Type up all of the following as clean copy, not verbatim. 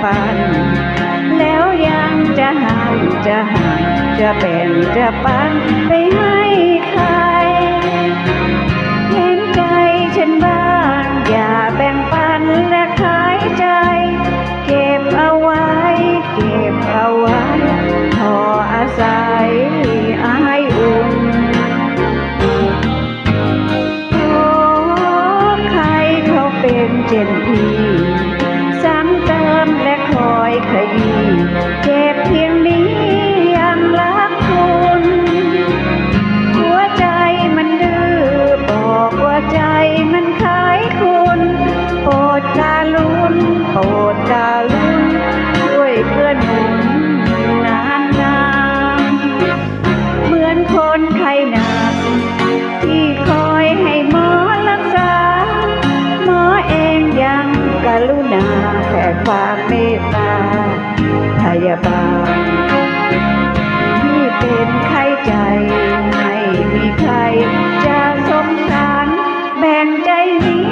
ปันแล้วยังจะให้จะแบ่งจะปันไปให้ใครเห็นใจฉันบ้างอย่าแบ่งปันและขายใจเก็บเอาไว้พออาศัยอายอุ่นโอ้ใครเขาเป็นเช่นพี่ซ้ำเติมและคอยขยี้เจ็บเพียงนี้ยังรักคุณหัวใจมันดื้อบอกว่าใจมันขายคุณโปรดการุณช่วยเพื่อนหนุนนานเหมือนคนไข้หนักที่คอยให้หมอรักษาหมอเองยังกรุณาแผ่ความเมตตาพยาบาลที่เป็นไข้ใจไม่มีใครจะสงสารแบ่งใจนี้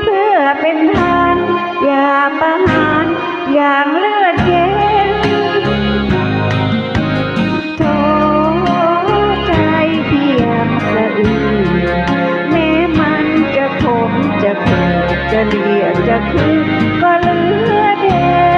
เพื่อเป็นทานอย่าประหารอย่างเลือดเย็นโทใจเพียงสะอื้นแม้มันจะขมจะเกิดจะเลียดจะคืนก็เหลือเด่น